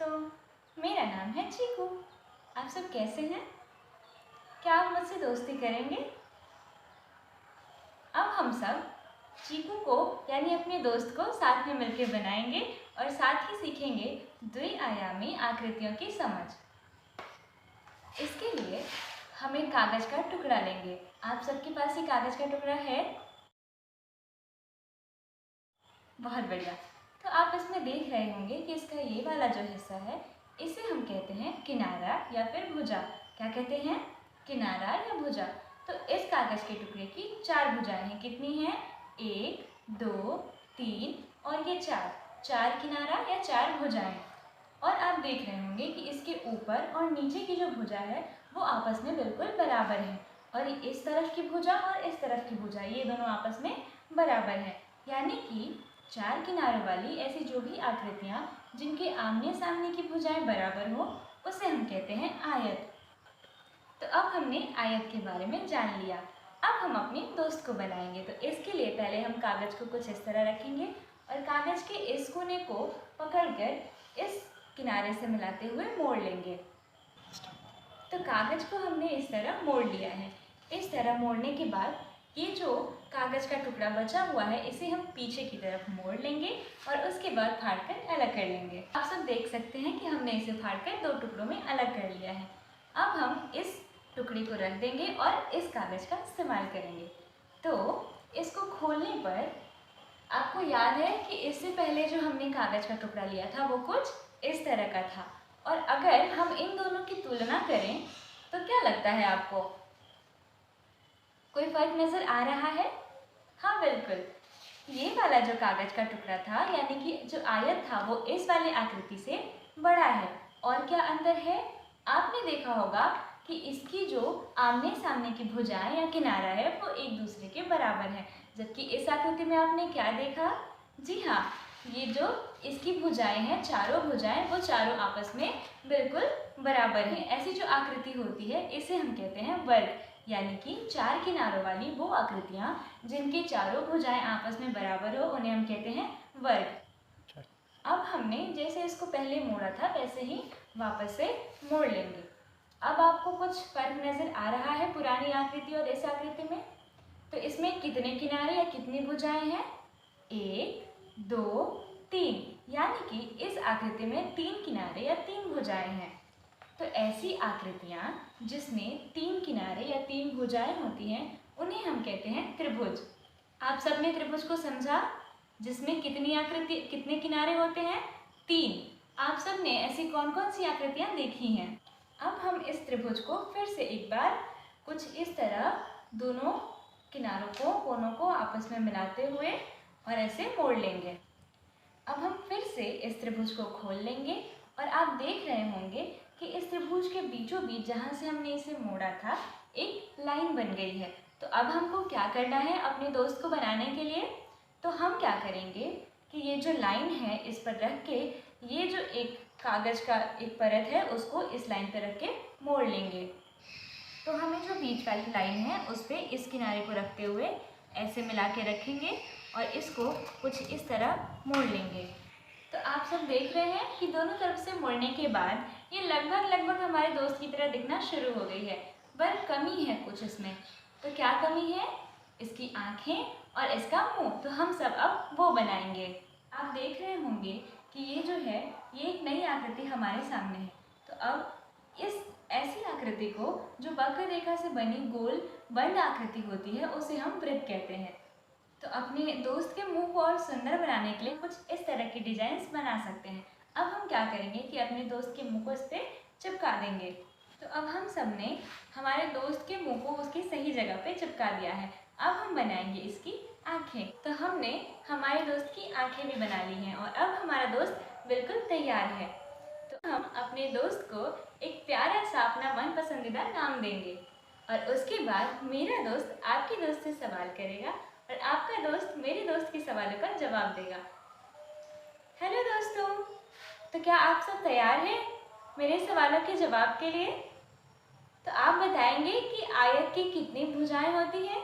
तो मेरा नाम है चीकू। आप सब कैसे हैं? क्या आप मुझसे दोस्ती करेंगे? अब हम सब चीकू को यानी अपने दोस्त को साथ में मिलकर बनाएंगे और साथ ही सीखेंगे द्विआयामी आकृतियों की समझ। इसके लिए हम एक कागज का टुकड़ा लेंगे। आप सबके पास ये कागज का टुकड़ा है? बहुत बढ़िया। तो आप इसमें देख रहे होंगे कि इसका ये वाला जो हिस्सा है इसे हम कहते हैं किनारा या फिर भुजा। क्या कहते हैं? किनारा या भुजा। तो इस कागज के टुकड़े की 4 भुजाएं हैं। कितनी हैं? 1, 2, 3 और ये 4 किनारा या 4 भुजाएं। और आप देख रहे होंगे कि इसके ऊपर और नीचे की जो भुजा है वो आपस में बिल्कुल बराबर है। और इस तरफ की भुजा और इस तरफ की भुजा ये दोनों आपस में बराबर है। यानी कि 4 किनारों वाली ऐसी जो भी आकृतियाँ जिनके आमने सामने की भुजाएं बराबर हो उसे हम कहते हैं आयत। तो अब हमने आयत के बारे में जान लिया। अब हम अपने दोस्त को बनाएंगे। तो इसके लिए पहले हम कागज को कुछ इस तरह रखेंगे और कागज के इस कोने को पकड़कर इस किनारे से मिलाते हुए मोड़ लेंगे। तो कागज को हमने इस तरह मोड़ लिया है। इस तरह मोड़ने के बाद ये जो कागज का टुकड़ा बचा हुआ है इसे हम पीछे की तरफ मोड़ लेंगे और उसके बाद फाड़कर अलग कर लेंगे। आप सब देख सकते हैं कि हमने इसे फाड़कर 2 टुकड़ों में अलग कर लिया है। अब हम इस टुकड़े को रख देंगे और इस कागज का इस्तेमाल करेंगे। तो इसको खोलने पर आपको याद है कि इससे पहले जो हमने कागज का टुकड़ा लिया था वो कुछ इस तरह का था। और अगर हम इन दोनों की तुलना करें तो क्या लगता है आपको? कोई फर्क नजर आ रहा है? हाँ बिल्कुल। ये वाला जो कागज का टुकड़ा था यानी कि जो आयत था वो इस वाले आकृति से बड़ा है। और क्या अंतर है? आपने देखा होगा कि इसकी जो आमने सामने की भुजाएं या किनारा है वो एक दूसरे के बराबर है। जबकि इस आकृति में आपने क्या देखा? जी हाँ, ये जो इसकी भुजाएं हैं, चारों भुजाएं, वो चारों आपस में बिल्कुल बराबर हैं। ऐसी जो आकृति होती है इसे हम कहते हैं वर्ग। यानी कि 4 किनारों वाली वो आकृतियाँ जिनके चारों भुजाएं आपस में बराबर हो उन्हें हम कहते हैं वर्ग। अब हमने जैसे इसको पहले मोड़ा था वैसे ही वापस से मोड़ लेंगे। अब आपको कुछ फर्क नजर आ रहा है पुरानी आकृति और इस आकृति में? तो इसमें कितने किनारे या कितनी भुजाएं हैं? 1, 2, 3। यानी कि इस आकृति में 3 किनारे या 3 भुजाएं हैं। तो ऐसी आकृतियाँ जिसमें 3 किनारे या 3 भुजाएं होती हैं उन्हें हम कहते हैं त्रिभुज। आप सबने त्रिभुज को समझा जिसमें कितने किनारे होते हैं? 3। आप सबने ऐसी कौन कौन सी आकृतियाँ देखी हैं? अब हम इस त्रिभुज को फिर से एक बार कुछ इस तरह दोनों किनारों को, कोनों को आपस में मिलाते हुए और ऐसे मोड़ लेंगे। अब हम फिर से इस त्रिभुज को खोल लेंगे और आप देख रहे होंगे कि इस त्रिभुज के बीचों बीच जहाँ से हमने इसे मोड़ा था एक लाइन बन गई है। तो अब हमको क्या करना है अपने दोस्त को बनाने के लिए? तो हम क्या करेंगे कि ये जो लाइन है इस पर रख के ये जो एक कागज का एक परत है उसको इस लाइन पर रख के मोड़ लेंगे। तो हमें जो बीच वाली लाइन है उस पर इस किनारे को रखते हुए ऐसे मिला के रखेंगे और इसको कुछ इस तरह मोड़ लेंगे। तो आप सब देख रहे हैं कि दोनों तरफ से मोड़ने के बाद ये लगभग हमारे दोस्त की तरह दिखना शुरू हो गई है। पर कमी है कुछ इसमें। तो क्या कमी है? इसकी आँखें और इसका मुँह। तो हम सब अब वो बनाएंगे। आप देख रहे होंगे कि ये जो है ये एक नई आकृति हमारे सामने है। तो अब इस ऐसी आकृति को जो वक्र रेखा से बनी गोल बंद आकृति होती है उसे हम वृत्त कहते हैं। तो अपने दोस्त के मुंह को और सुंदर बनाने के लिए कुछ इस तरह की डिजाइन्स बना सकते हैं। अब हम क्या करेंगे कि अपने दोस्त के मुंह को इस पर चिपका देंगे। तो अब हम सब ने हमारे दोस्त के मुंह को उसकी सही जगह पे चिपका दिया है। अब हम बनाएंगे इसकी आँखें। तो हमने हमारे दोस्त की आँखें भी बना ली हैं और अब हमारा दोस्त बिल्कुल तैयार है। तो हम अपने दोस्त को एक प्यारा सा अपना मनपसंदीदा नाम देंगे और उसके बाद मेरा दोस्त आपके दोस्त से सवाल करेगा और आपका दोस्त मेरे दोस्त के सवालों का जवाब देगा। हेलो दोस्तों, तो क्या आप सब तैयार हैं मेरे सवालों के जवाब के लिए? तो आप बताएंगे कि आयत की कितनी भुजाएं होती हैं?